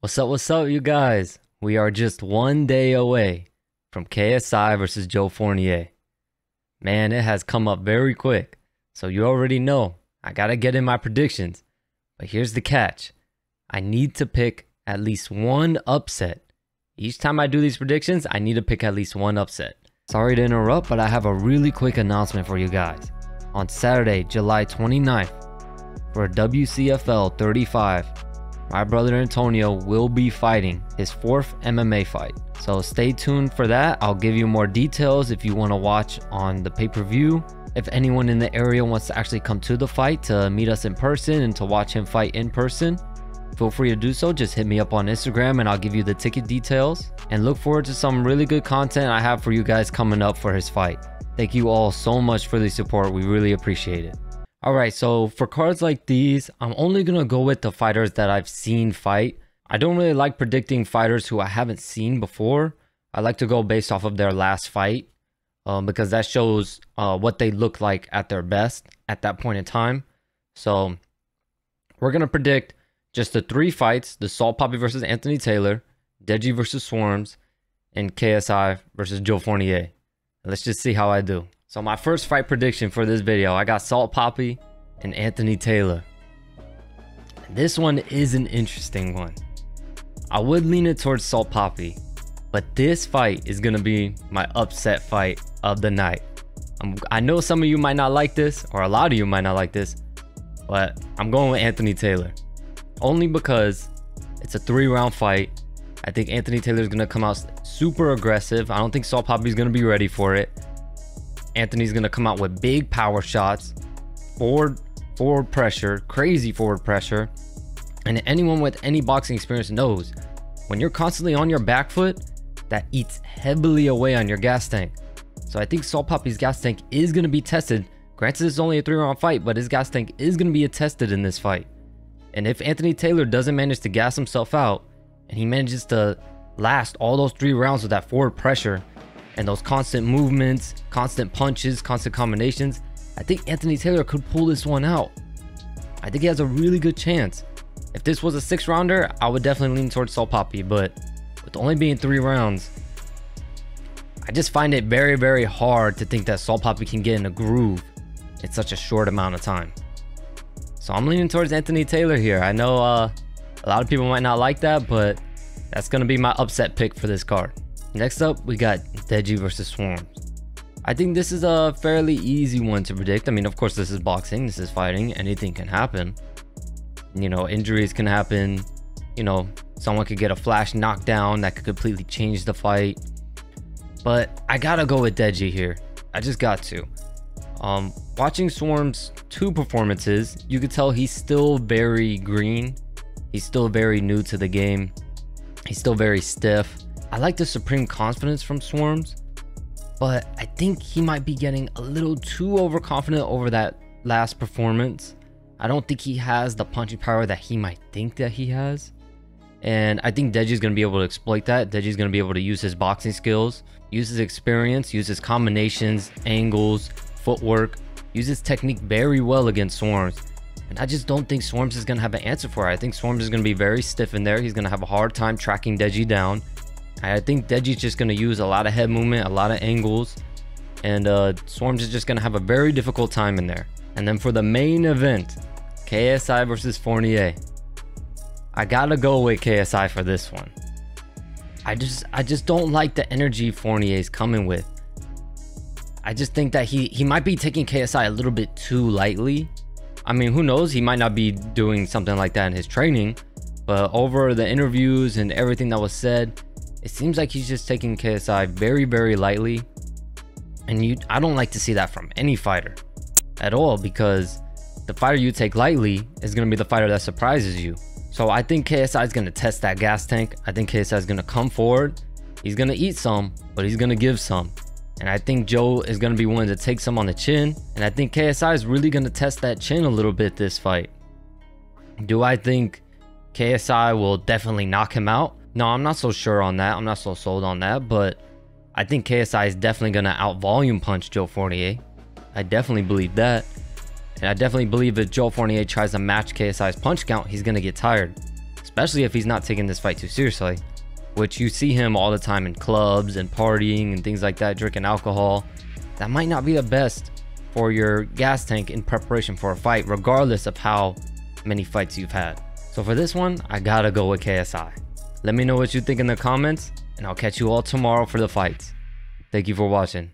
What's up, you guys? We are just one day away from KSI versus Fournier. Man, it has come up very quick. So you already know, I gotta get in my predictions. But here's the catch. I need to pick at least one upset. Each time I do these predictions, I need to pick at least one upset. Sorry to interrupt, but I have a really quick announcement for you guys. On Saturday, July 29th, for WCFL 35, my brother Antonio will be fighting his 4th MMA fight. So stay tuned for that. I'll give you more details if you want to watch on the pay-per-view. If anyone in the area wants to actually come to the fight to meet us in person and to watch him fight in person, feel free to do so. Just hit me up on Instagram and I'll give you the ticket details. And look forward to some really good content I have for you guys coming up for his fight. Thank you all so much for the support. We really appreciate it. Alright, so for cards like these, I'm only going to go with the fighters that I've seen fight. I don't really like predicting fighters who I haven't seen before. I like to go based off of their last fight because that shows what they look like at their best at that point in time. So we're going to predict just the 3 fights: the Salt Poppy versus Anthony Taylor, Deji versus Swarms, and KSI versus Fournier. Let's just see how I do. So my first fight prediction for this video, I got Salt Poppy and Anthony Taylor. This one is an interesting one. I would lean it towards Salt Poppy, but this fight is going to be my upset fight of the night. I know some of you might not like this, or a lot of you might not like this, but I'm going with Anthony Taylor. Only because it's a 3-round fight. I think Anthony Taylor is going to come out super aggressive. I don't think Salt Poppy is going to be ready for it. Anthony's going to come out with big power shots, forward pressure, crazy forward pressure. And anyone with any boxing experience knows when you're constantly on your back foot, that eats heavily away on your gas tank. So I think Salt Poppy's gas tank is going to be tested. Granted, it's only a 3-round fight, but his gas tank is going to be tested in this fight. And if Anthony Taylor doesn't manage to gas himself out, and he manages to last all those 3 rounds with that forward pressure and those constant movements, constant punches, constant combinations, I think Anthony Taylor could pull this one out. I think he has a really good chance. If this was a 6-rounder, I would definitely lean towards Salt Poppy, but with only being 3 rounds, I just find it very, very hard to think that Salt Poppy can get in a groove in such a short amount of time. So I'm leaning towards Anthony Taylor here. I know a lot of people might not like that, but that's going to be my upset pick for this card. Next up, we got Deji versus Swarm. I think this is a fairly easy one to predict. I mean, of course, this is boxing. This is fighting. Anything can happen. You know, injuries can happen. You know, someone could get a flash knockdown that could completely change the fight. But I got to go with Deji here. I just got to. Watching Swarm's 2 performances, you could tell he's still very green. He's still very new to the game. He's still very stiff. I like the supreme confidence from Swarms, but I think he might be getting a little too overconfident over that last performance. I don't think he has the punching power that he might think that he has. And I think Deji's going to be able to exploit that. Deji's going to be able to use his boxing skills, use his experience, use his combinations, angles, footwork, use his technique very well against Swarms. And I just don't think Swarms is going to have an answer for it. I think Swarms is going to be very stiff in there. He's going to have a hard time tracking Deji down. I think Deji's just going to use a lot of head movement, a lot of angles. And Swarms is just going to have a very difficult time in there. And then for the main event, KSI versus Fournier. I got to go with KSI for this one. I just don't like the energy Fournier's coming with. I just think that he might be taking KSI a little bit too lightly. I mean, who knows? He might not be doing something like that in his training. But over the interviews and everything that was said, it seems like he's just taking KSI very, very lightly. And I don't like to see that from any fighter at all, because the fighter you take lightly is going to be the fighter that surprises you. So I think KSI is going to test that gas tank. I think KSI is going to come forward. He's going to eat some, but he's going to give some. And I think Joe is going to be willing to take some on the chin. And I think KSI is really going to test that chin a little bit this fight. Do I think KSI will definitely knock him out? No, I'm not so sure on that. I'm not so sold on that. But I think KSI is definitely going to out-volume punch Fournier. I definitely believe that. And I definitely believe if Fournier tries to match KSI's punch count, he's going to get tired. especially if he's not taking this fight too seriously, which you see him all the time in clubs and partying and things like that, drinking alcohol. That might not be the best for your gas tank in preparation for a fight, regardless of how many fights you've had. So for this one, I gotta go with KSI. Let me know what you think in the comments, and I'll catch you all tomorrow for the fights. Thank you for watching.